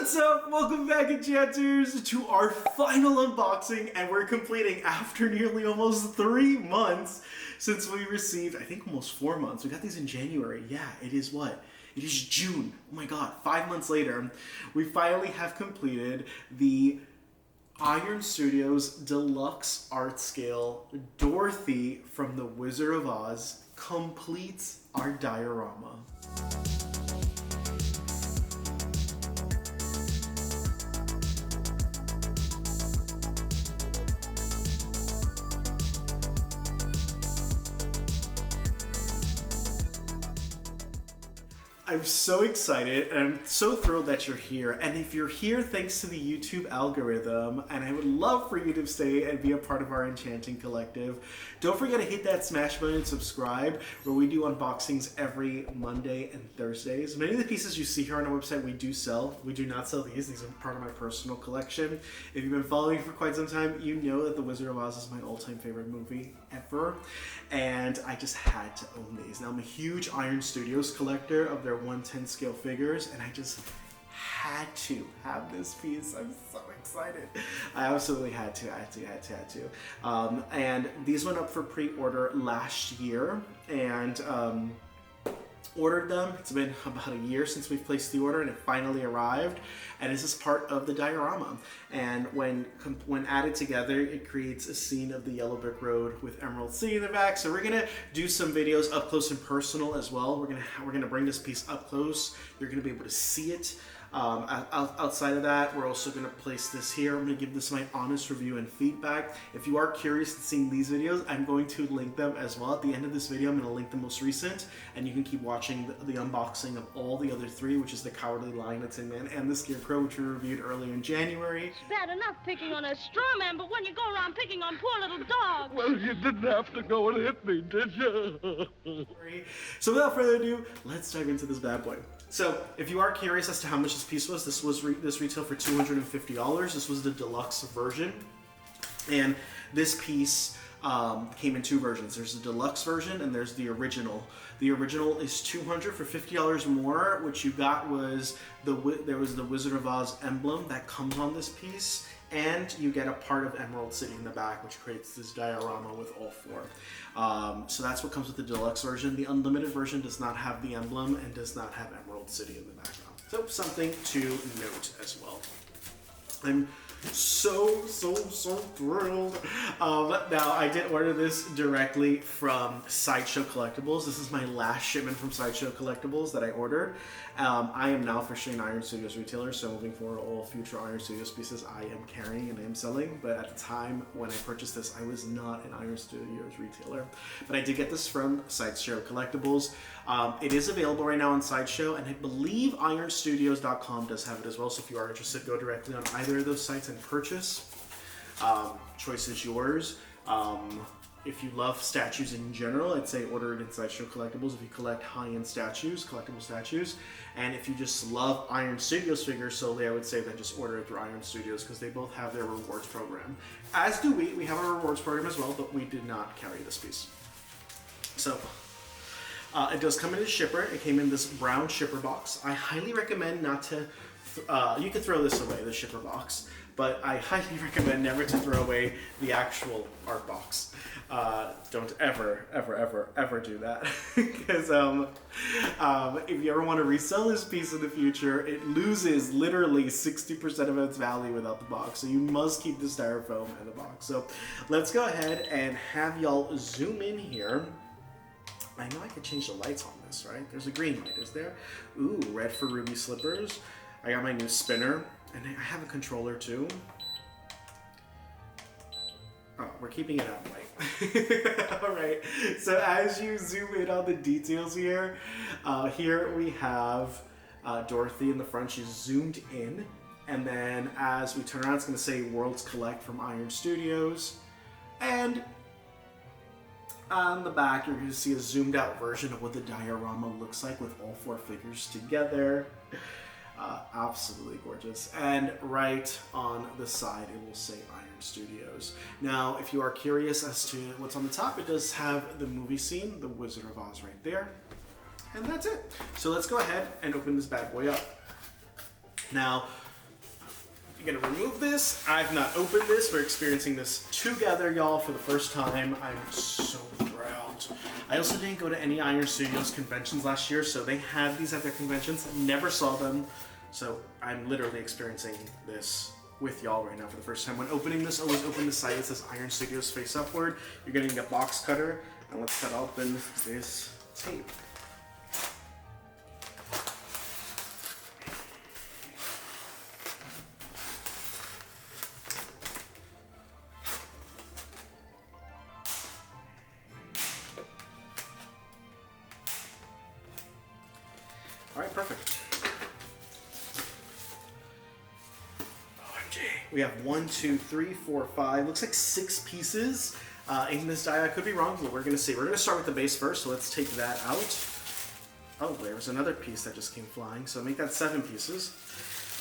What's up? Welcome back, enchanters, to our final unboxing, and we're completing after nearly almost 3 months since we received, I think almost 4 months. We got these in January. Yeah, it is what? It is June. Oh my god, 5 months later, we finally have completed the Iron Studios Deluxe Art Scale Dorothy from The Wizard of Oz completes our diorama. I'm so excited and I'm so thrilled that you're here. And if you're here, thanks to the YouTube algorithm, and I would love for you to stay and be a part of our enchanting collective. Don't forget to hit that smash button and subscribe, where we do unboxings every Monday and Thursdays. Many of the pieces you see here on our website we do sell. We do not sell these. These are part of my personal collection. If you've been following me for quite some time, you know that The Wizard of Oz is my all-time favorite movie ever. And I just had to own these. Now, I'm a huge Iron Studios collector of their 1/10 scale figures, and I just had to have this piece. I'm so excited. I absolutely had to. And these went up for pre-order last year, and ordered them. It's been about a year since we've placed the order, and it finally arrived. And this is part of the diorama. And when added together, it creates a scene of the Yellow Brick Road with Emerald City in the back. So we're gonna do some videos up close and personal as well. We're gonna bring this piece up close. You're gonna be able to see it. Outside of that, we're also going to place this here. I'm going to give this my honest review and feedback. If you are curious in seeing these videos, I'm going to link them as well. At the end of this video, I'm going to link the most recent, and you can keep watching the unboxing of all the other three, which is the Cowardly Lion, the Tin Man, and the Scarecrow, which we reviewed earlier in January. It's bad enough picking on a straw man, but when you go around picking on poor little dogs. Well, you didn't have to go and hit me, did you? So without further ado, let's dive into this bad boy. So, if you are curious as to how much this piece was, this retailed for $250. This was the deluxe version, and this piece came in 2 versions. There's the deluxe version and there's the original. The original is $200 for $50 more. What you got was there was the Wizard of Oz emblem that comes on this piece, and you get a part of Emerald City in the back, which creates this diorama with all 4. So that's what comes with the deluxe version. The unlimited version does not have the emblem and does not have Emerald City in the background. So something to note as well. I'm so thrilled. Now, I did order this directly from Sideshow Collectibles. This is my last shipment from Sideshow Collectibles that I ordered. I am now officially an Iron Studios retailer, so moving forward, all future Iron Studios pieces I am carrying and I am selling. But at the time when I purchased this, I was not an Iron Studios retailer. But I did get this from Sideshow Collectibles. It is available right now on Sideshow, and I believe IronStudios.com does have it as well. So if you are interested, go directly on either of those sites and purchase. Choice is yours. If you love statues in general, I'd say order it in Sideshow Collectibles if you collect high-end statues, collectible statues. And if you just love Iron Studios figures solely, I would say then just order it through Iron Studios, because they both have their rewards program. As do we. We have a rewards program as well, but we did not carry this piece. So, it does come in a shipper. It came in this brown shipper box. I highly recommend not to, you can throw this away, the shipper box, but I highly recommend never to throw away the actual art box. Don't ever do that. Because if you ever want to resell this piece in the future, it loses literally 60% of its value without the box. So you must keep the styrofoam in the box. So let's go ahead and have y'all zoom in here. I know I could change the lights on this, right? There's a green light, is there? Ooh, red for ruby slippers. I got my new spinner, and I have a controller too. Oh, we're keeping it out white. All right, so as you zoom in on the details here, here we have Dorothy in the front. She's zoomed in, and then as we turn around, it's gonna say Worlds Collect from Iron Studios, and on the back, you're going to see a zoomed out version of what the diorama looks like with all 4 figures together. Absolutely gorgeous. And right on the side, it will say Iron Studios. Now, if you are curious as to what's on the top, it does have the movie scene, The Wizard of Oz right there. And that's it. So let's go ahead and open this bad boy up. Now, I'm gonna remove this. I've not opened this. We're experiencing this together, y'all, for the first time. I'm so thrilled. I also didn't go to any Iron Studios conventions last year, so they had these at their conventions. Never saw them, so I'm literally experiencing this with y'all right now for the first time. When opening this, always open the side that says Iron Studios face upward. You're getting a box cutter, and let's cut open this tape. All right, perfect. OMG. We have 1, 2, 3, 4, 5. Looks like 6 pieces in this die. I could be wrong, but we're gonna see. We're gonna start with the base first, so let's take that out. Oh, there's another piece that just came flying. So make that 7 pieces.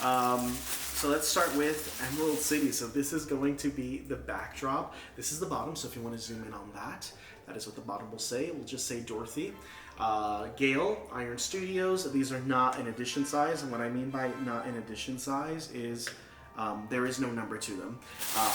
So let's start with Emerald City. So this is going to be the backdrop. This is the bottom, so if you want to zoom in on that, that is what the bottom will say. It will just say Dorothy. Gale, Iron Studios. These are not an edition size, and what I mean by not an edition size is there is no number to them.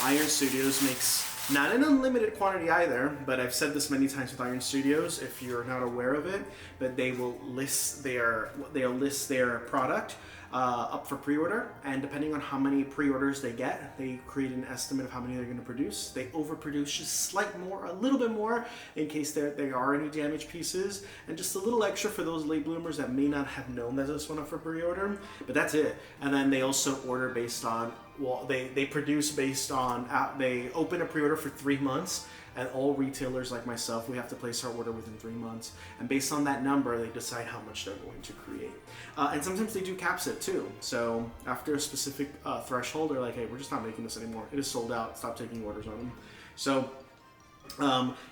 Iron Studios makes not an unlimited quantity either, but I've said this many times with Iron Studios, if you're not aware of it, but they'll list their product up for pre-order, and depending on how many pre-orders they get, they create an estimate of how many they're going to produce. They overproduce just a little bit more in case there are any damaged pieces, and just a little extra for those late bloomers that may not have known that this went up for pre-order, but that's it. And then they also order based on, well, they produce based on, they open a pre-order for 3 months, and all retailers like myself, we have to place our order within 3 months. And based on that number, they decide how much they're going to create. And sometimes they do caps it too. So after a specific threshold, they're like, hey, we're just not making this anymore. It is sold out. Stop taking orders on them. So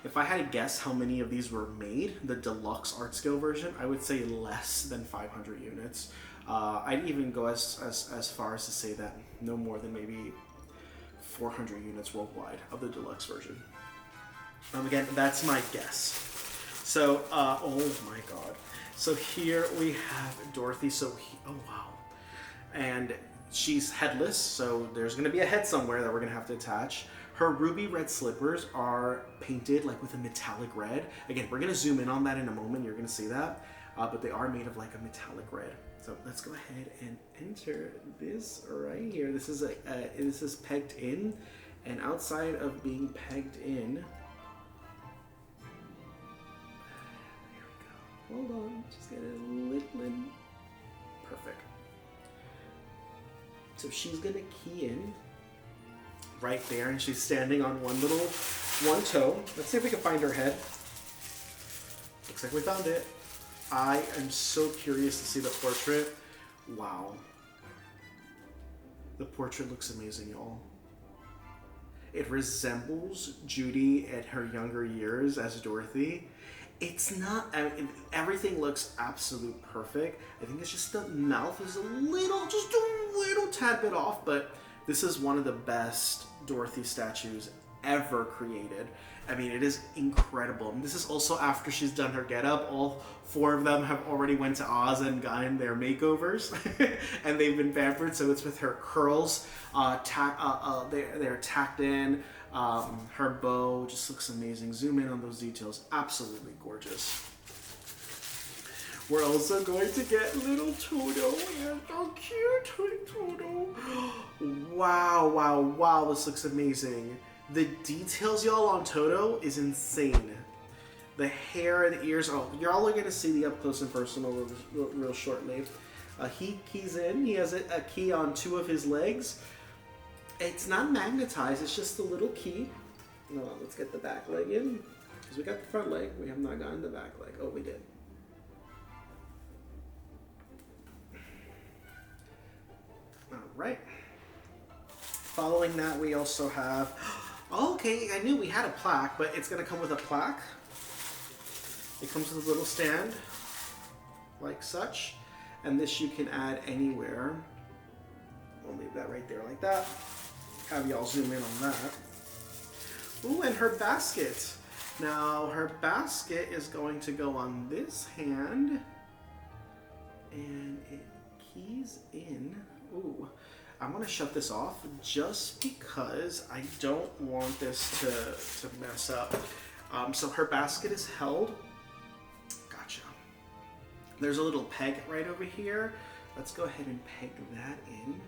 if I had to guess how many of these were made, the deluxe art scale version, I would say less than 500 units. I'd even go as far as to say that no more than maybe 400 units worldwide of the deluxe version. Again, that's my guess. So, oh my god. So here we have Dorothy. Oh wow. And she's headless, so there's going to be a head somewhere that we're going to have to attach. Her ruby red slippers are painted like with a metallic red. Again, we're going to zoom in on that in a moment. You're going to see that. But they are made of like a metallic red. So let's go ahead and enter this right here. This is pegged in, and outside of being pegged in, hold on, just get a little in. Perfect. So she's gonna key in right there, and she's standing on one toe. Let's see if we can find her head. Looks like we found it. I am so curious to see the portrait. Wow. The portrait looks amazing, y'all. It resembles Judy at her younger years as Dorothy. It's not, I mean, everything looks absolute perfect. I think it's just the mouth is just a little tad bit off, but this is one of the best Dorothy statues ever created. I mean, it is incredible. And this is also after she's done her getup. All 4 of them have already went to Oz and gotten their makeovers, and they've been pampered. So it's with her curls, they're tacked in. Her bow just looks amazing. Zoom in on those details. Absolutely gorgeous. We're also going to get little Toto. And so cute, Toto. Wow, wow, wow. This looks amazing. The details, y'all, on Toto is insane. The hair, the ears. Oh, you're all going to see the up close and personal real shortly. He keys in. He has a key on 2 of his legs. It's not magnetized, it's just a little key. No, let's get the back leg in. Because we got the front leg, we have not gotten the back leg. Oh, we did. Alright. Following that, we also have... Oh, okay, I knew we had a plaque, but it's going to come with a plaque. It comes with a little stand, like such. And this you can add anywhere. We'll leave that right there like that. Have y'all zoom in on that. Ooh, and her basket. Now, her basket is going to go on this hand. And it keys in. Ooh. I'm gonna shut this off just because I don't want this to mess up. So her basket is held. Gotcha. There's a little peg right over here. Let's go ahead and peg that in.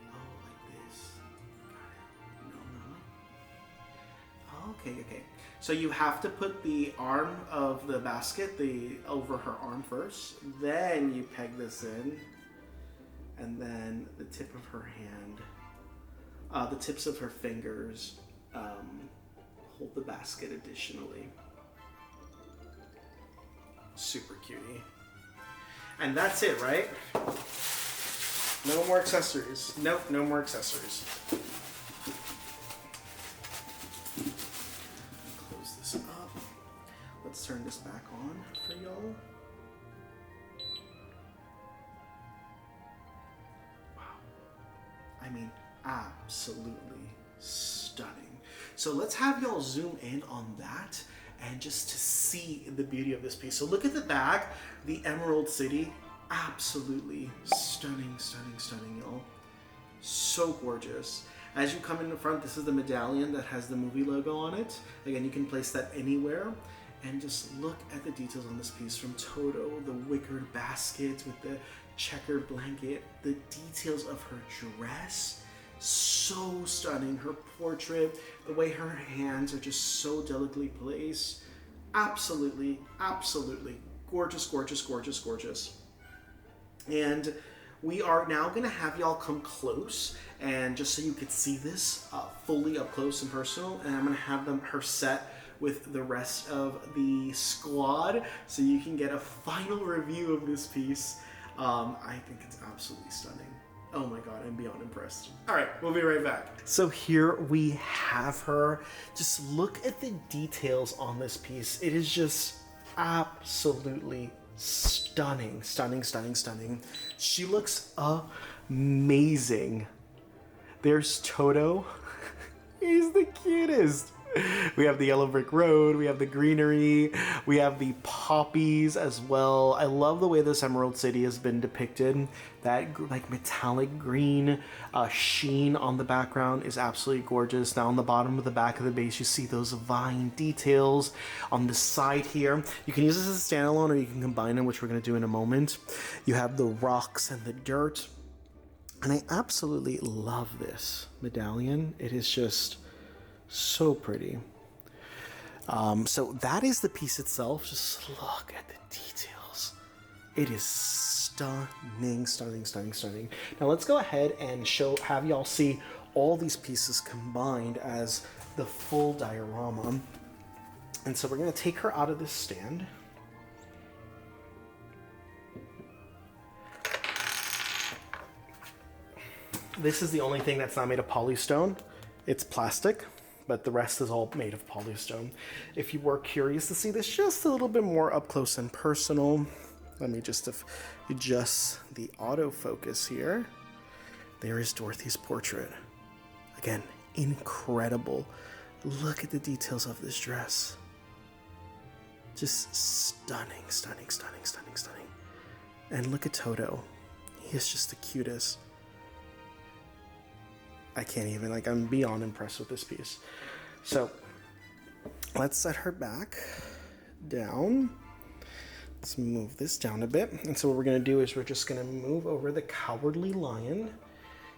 Oh, like this. Got it. No. Okay. So you have to put the arm of the basket over her arm first. Then you peg this in. And then the tip of her hand, the tips of her fingers hold the basket additionally. Super cutie. And that's it, right? No more accessories. Nope, no more accessories. Close this up. Let's turn this back on for y'all. Wow. I mean, absolutely stunning. So let's have y'all zoom in on that and just to see the beauty of this piece. So look at the bag, the Emerald City, absolutely stunning, y'all. So gorgeous. As you come in the front, this is the medallion that has the movie logo on it. Again, you can place that anywhere. And just look at the details on this piece, from Toto, the wickered basket with the checkered blanket, the details of her dress, so stunning. Her portrait, the way her hands are just so delicately placed. Absolutely gorgeous. And we are now gonna have y'all come close, and just so you could see this fully up close and personal, and I'm gonna have her set with the rest of the squad so you can get a final review of this piece. I think it's absolutely stunning. Oh my god, I'm beyond impressed. All right, we'll be right back. So here we have her. Just look at the details on this piece. It is just absolutely stunning. She looks amazing. There's Toto. He's the cutest. We have the yellow brick road, we have the greenery, we have the poppies as well. I love the way this Emerald City has been depicted. That like metallic green sheen on the background is absolutely gorgeous. Now on the bottom of the back of the base, you see those vine details. On the side here, you can use this as a standalone or you can combine them, which we're going to do in a moment. You have the rocks and the dirt. And I absolutely love this medallion. It is just so pretty. So that is the piece itself. Just look at the details. It is stunning. Now let's go ahead and have y'all see all these pieces combined as the full diorama. And so we're gonna take her out of this stand. This is the only thing that's not made of polystone. It's plastic, but the rest is all made of polystone. If you were curious to see this just a little bit more up close and personal, let me just adjust the autofocus here. There is Dorothy's portrait. Again, incredible. Look at the details of this dress. Just stunning. And look at Toto. He is just the cutest. I can't even, I'm beyond impressed with this piece. So let's set her back down. Let's move this down a bit. And so what we're gonna do is we're just gonna move over the Cowardly Lion.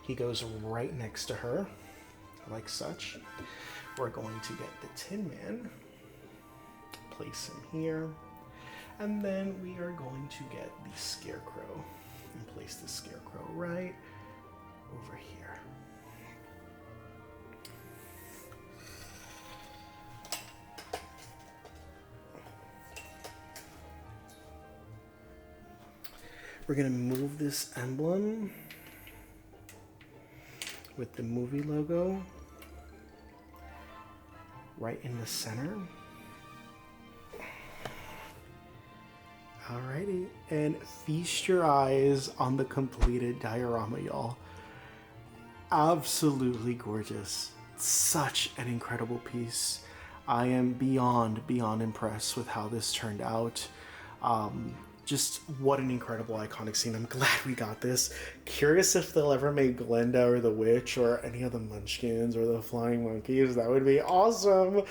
He goes right next to her, like such. We're going to get the Tin Man, place him here. And then we are going to get the Scarecrow and place the Scarecrow right over here. We're gonna move this emblem with the movie logo right in the center. Alrighty, and feast your eyes on the completed diorama, y'all. Absolutely gorgeous. Such an incredible piece. I am beyond impressed with how this turned out. just what an incredible iconic scene. I'm glad we got this. Curious if they'll ever make Glinda or the Witch or any of the Munchkins or the Flying Monkeys. That would be awesome.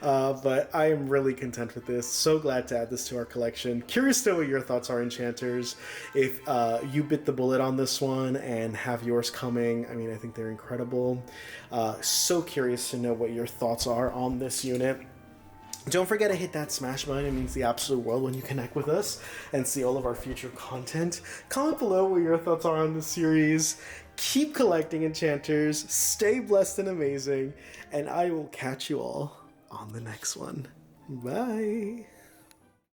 But I am really content with this. So glad to add this to our collection. Curious to know what your thoughts are, enchanters. If you bit the bullet on this one and have yours coming, I mean, I think they're incredible. So curious to know what your thoughts are on this unit. Don't forget to hit that smash button. It means the absolute world when you connect with us and see all of our future content. Comment below what your thoughts are on the series. Keep collecting, enchanters. Stay blessed and amazing. And I will catch you all on the next one. Bye.